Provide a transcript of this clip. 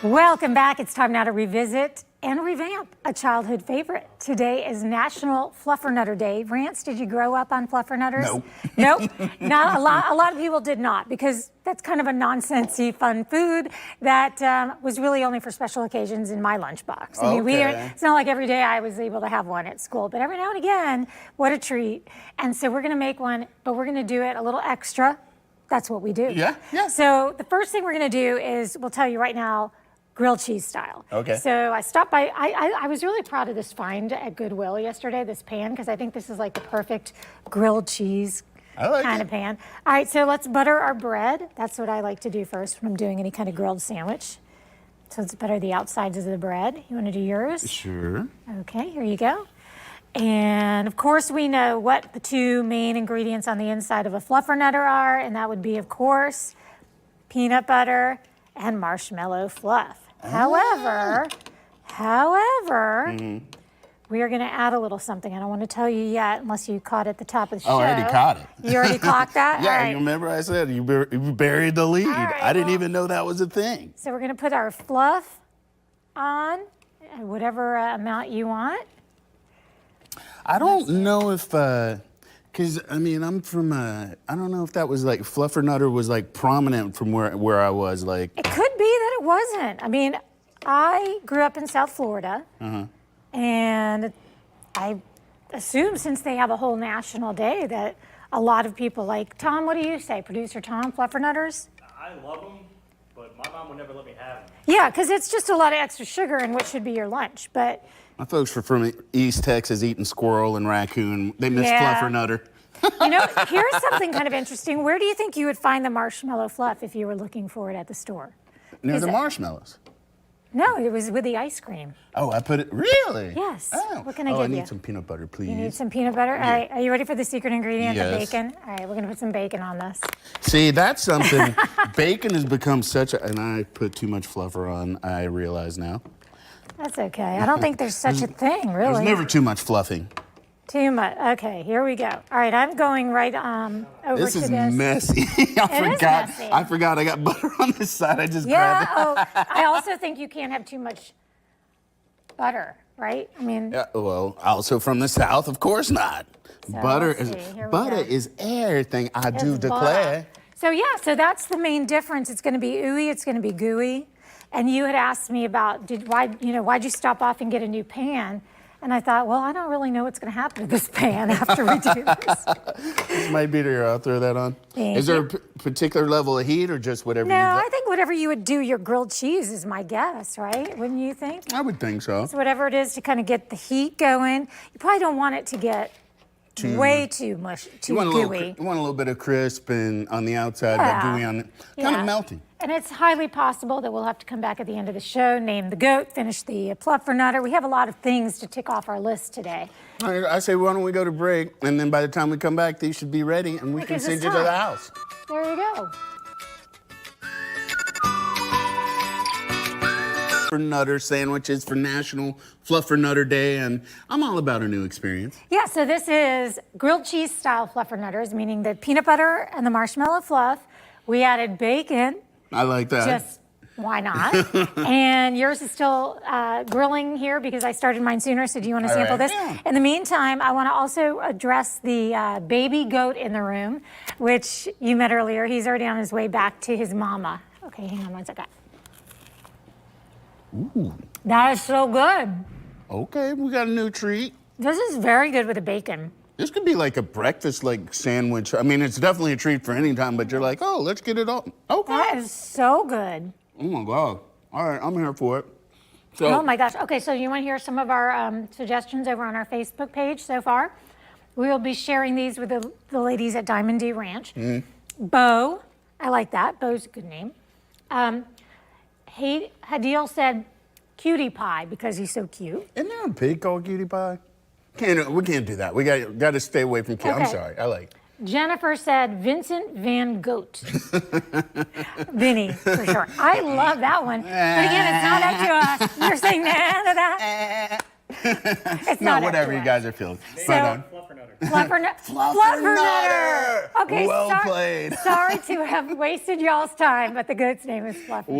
Welcome back. It's time now to revisit and revamp a childhood favorite. Today is National Fluffernutter Day. Rance, did you grow up on Fluffernutters? No. Nope. Not a lot. A lot of people did not, because that's kind of a nonsensy fun food that was really only for special occasions in my lunchbox. I mean, it's not like every day I was able to have one at school, but every now and again, what a treat. And so we're going to make one, but we're going to do it a little extra. That's what we do. Yeah. So the first thing we're going to do is, we'll tell you right now, grilled cheese style. Okay. So I stopped by, I was really proud of this find at Goodwill yesterday, this pan, because I think this is like the perfect grilled cheese kind of pan. All right, so let's butter our bread. That's what I like to do first when I'm doing any kind of grilled sandwich. So let's butter the outsides of the bread. You want to do yours? Sure. Okay, here you go. And of course we know what the two main ingredients on the inside of a fluffernutter are, and that would be, of course, peanut butter and marshmallow fluff. However, we are going to add a little something. I don't want to tell you yet, unless you caught it at the top of the show. Oh, I already caught it. You already clocked that? Yeah, right. you remember I said you buried the lead. Right, I didn't even know that was a thing. So we're going to put our fluff on, whatever amount you want. I don't know if, because, I mean, I'm from, I don't know if that was like, Fluffernutter was like prominent from where I was, like. It could be that it wasn't. I mean, I grew up in South Florida, and I assume since they have a whole national day that a lot of people like, Tom, what do you say, producer Tom, Fluffernutters? I love them, but my mom would never let me have them. Yeah, because it's just a lot of extra sugar in what should be your lunch, but. My folks were from East Texas eating squirrel and raccoon. They miss Fluffernutter. You know, here's something kind of interesting. Where do you think you would find the marshmallow fluff if you were looking for it at the store? Near the marshmallows. No, it was with the ice cream. Oh, I put it, really? Yes. Oh. What can I give you? I need some peanut butter, please. You need some peanut butter? Yeah. All right, are you ready for the secret ingredient, the Yes. bacon? All right, we're going to put some bacon on this. See, that's something. Bacon has become such a, and I put too much fluffer on, I realize now. That's okay. I don't think there's such a thing, really. There's never too much fluffing. Too much. Okay, here we go. All right, I'm going right over this to this. This is messy. I forgot I got butter on this side. I just grabbed it. Oh, I also think you can't have too much butter, right? I mean. Yeah, well, also from the South, of course not. So butter is is everything, I do declare. So yeah, so that's the main difference. It's going to be ooey, it's going to be gooey. And you had asked me about why'd you stop off and get a new pan? And I thought, well, I don't really know what's going to happen to this pan after we do this. This might be there. I'll throw that on. Is there a particular level of heat or just whatever you No, I think whatever you would do your grilled cheese is my guess, right? Wouldn't you think? I would think so. So whatever it is to kind of get the heat going. You probably don't want it to get way too much, too gooey. You want a little bit of crisp and on the outside, but gooey on it. Kind of melting. And it's highly possible that we'll have to come back at the end of the show, name the goat, finish the Fluffernutter. We have a lot of things to tick off our list today. All right, I say, why don't we go to break, and then by the time we come back, these should be ready, and we can send you to the house. There you go. Fluffernutter sandwiches for National Fluffernutter Day, and I'm all about a new experience. Yeah, so this is grilled cheese style Fluffernutters, meaning the peanut butter and the marshmallow fluff. We added bacon. I like that. Just why not? And yours is still grilling here because I started mine sooner, so do you want to sample this? Yeah. In the meantime, I want to also address the baby goat in the room, which you met earlier. He's already on his way back to his mama. Okay, hang on one second. Ooh. That is so good. Okay, we got a new treat. This is very good with the bacon. This could be like a breakfast sandwich. I mean, it's definitely a treat for any time, but you're like, oh, let's get it all. Okay. That is so good. Oh my God. All right, I'm here for it. So, Oh my gosh. Okay, so you want to hear some of our suggestions over on our Facebook page so far? We will be sharing these with the ladies at Diamond D Ranch. Bo, I like that. Bo's a good name. Hadil said cutie pie because he's so cute. Isn't there a pig called Cutie Pie? We can't do that. We got to stay away from cutie. Okay. I'm sorry. I like it. Jennifer said Vincent Van Goat. Vinny, for sure. I love that one. But again, it's not up to us. You're saying nah to that? It's No, not whatever up to you us. guys are feeling. So, Fluffernutter. Fluffernutter. Okay, Well played. sorry to have wasted y'all's time, but the goat's name is Fluffernutter.